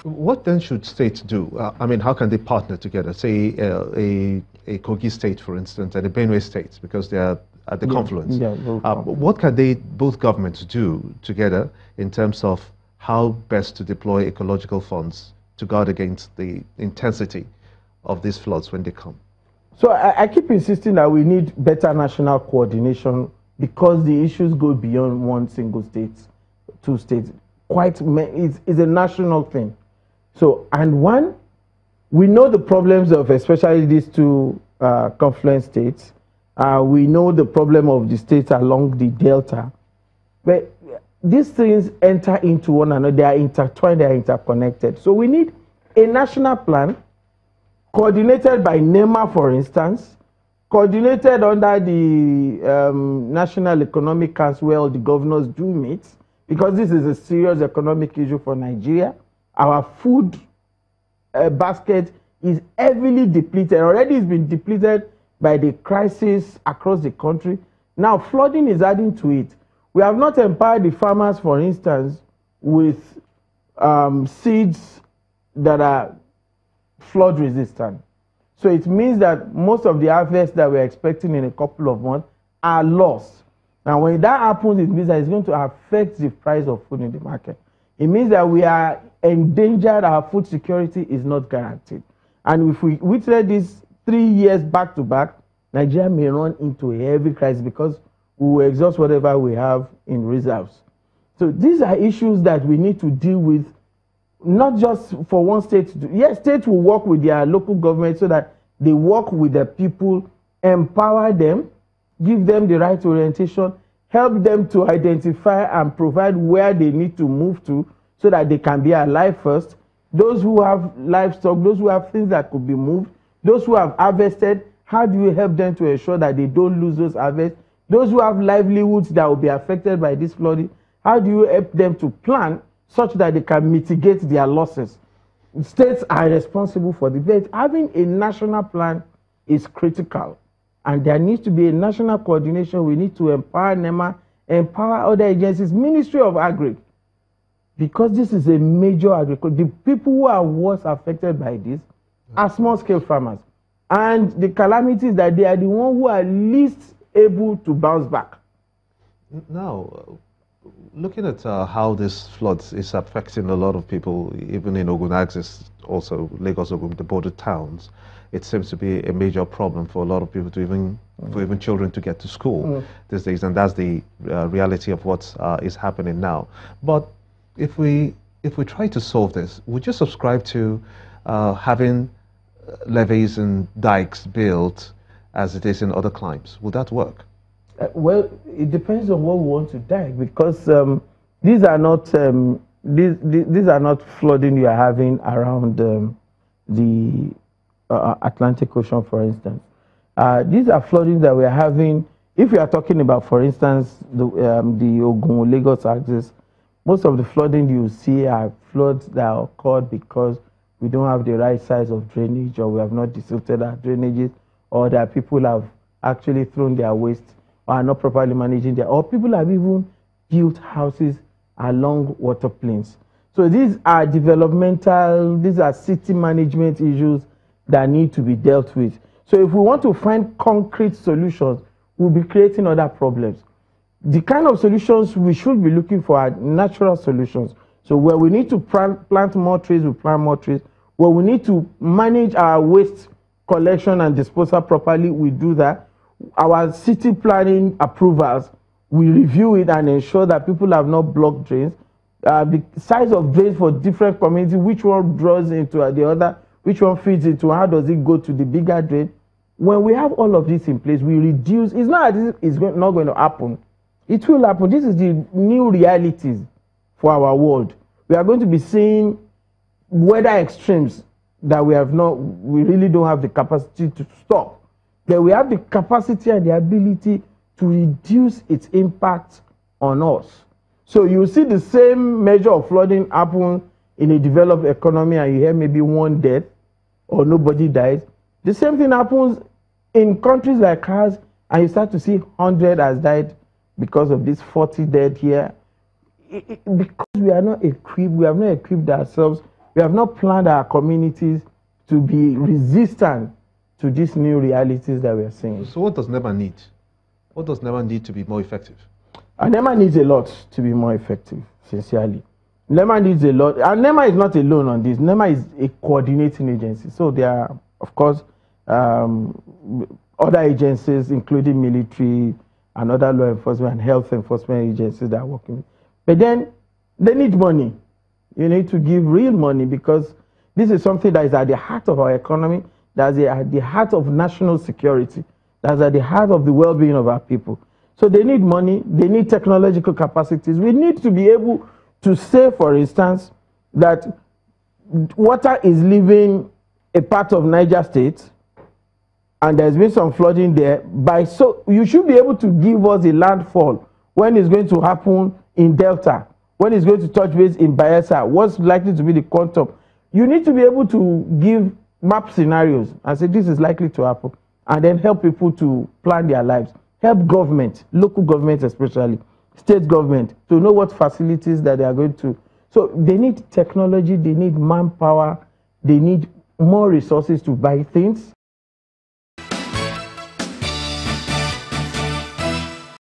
What then should states do? I mean, how can they partner together? Say a Kogi state, for instance, and a Benue state, because they are at the confluence. Yeah, what can both governments do together in terms of how best to deploy ecological funds to guard against the intensity of these floods when they come? So I keep insisting that we need better national coordination because the issues go beyond one single state, two states. It's a national thing. So, and one, we know the problems of especially these two confluence states. We know the problem of the states along the delta. But these things enter into one another. They are intertwined, they are interconnected. So we need a national plan coordinated by NEMA, for instance, coordinated under the National Economic Council where all the governors do meet, because this is a serious economic issue for Nigeria. Our food basket is heavily depleted. Already it's been depleted by the crisis across the country. Now flooding is adding to it. We have not empowered the farmers, for instance, with seeds that are flood resistant. So it means that most of the harvests that we're expecting in a couple of months are lost. Now when that happens, it means that it's going to affect the price of food in the market. It means that we are endangered, our food security is not guaranteed. And if we witness these 3 years back to back, Nigeria may run into a heavy crisis because we will exhaust whatever we have in reserves. So these are issues that we need to deal with, not just for one state to do. Yes, states will work with their local government so that they work with the people, empower them, give them the right orientation, help them to identify and provide where they need to move to so that they can be alive first. Those who have livestock, those who have things that could be moved, those who have harvested, how do you help them to ensure that they don't lose those harvests? Those who have livelihoods that will be affected by this flooding, how do you help them to plan such that they can mitigate their losses? States are responsible for the but having a national plan is critical. And there needs to be a national coordination. We need to empower NEMA, empower other agencies, Ministry of Agri, because this is a major agriculture. The people who are worst affected by this are small-scale farmers. And the calamities that they are the ones who are least able to bounce back. Now, looking at how this floods is affecting a lot of people, even in Ogun axis, also Lagos, Ogun, the border towns, it seems to be a major problem for a lot of people to for even children to get to school these days, and that's the reality of what is happening now. But if we try to solve this, would you subscribe to having levees and dikes built as it is in other climes? Would that work? Well, it depends on what we want to dike, because these are not these are not flooding you are having around the Atlantic Ocean, for instance. These are flooding that we are having. If we are talking about, for instance, the Ogun-Lagos axis, most of the flooding you see are floods that occurred because we don't have the right size of drainage, or we have not desilted our drainages, or that people have actually thrown their waste, or are not properly managing their, or people have even built houses along water plains. So these are developmental, these are city management issues that need to be dealt with. So if we want to find concrete solutions, we'll be creating other problems. The kind of solutions we should be looking for are natural solutions. So where we need to plant more trees, we plant more trees. Where we need to manage our waste collection and disposal properly, we do that. Our city planning approvals, we review it and ensure that people have not blocked drains. The size of drains for different communities, which one draws into the other, which one feeds into, how does it go to the bigger drain? When we have all of this in place, we reduce. It's not as if it's not going to happen. It will happen. This is the new realities for our world. We are going to be seeing weather extremes that we really don't have the capacity to stop. But we have the capacity and the ability to reduce its impact on us. So you see the same measure of flooding happen in a developed economy, and you hear maybe one death or nobody dies. The same thing happens in countries like ours, and you start to see 100 has died because of this, 40 dead here. Because we are not equipped, we have not equipped ourselves We have not planned our communities to be resistant to these new realities that we are seeing. So what does NEMA need? What does NEMA need to be more effective? And NEMA needs a lot to be more effective, sincerely. NEMA needs a lot. And NEMA is not alone on this. NEMA is a coordinating agency. So there are, of course, other agencies, including military and other law enforcement and health enforcement agencies that are working. But then they need money. You need to give real money, because this is something that is at the heart of our economy, that's at the heart of national security, that's at the heart of the well-being of our people. So they need money, they need technological capacities. We need to be able to say, for instance, that water is leaving a part of Niger State, and there's been some flooding there. So you should be able to give us a landfall when it's going to happen in Delta, when it's going to touch base in Bayelsa, what's likely to be the quantum. You need to be able to give map scenarios and say this is likely to happen, and then help people to plan their lives. Help government, local government especially, state government, to know what facilities that they are going to. So they need technology, they need manpower, they need more resources to buy things.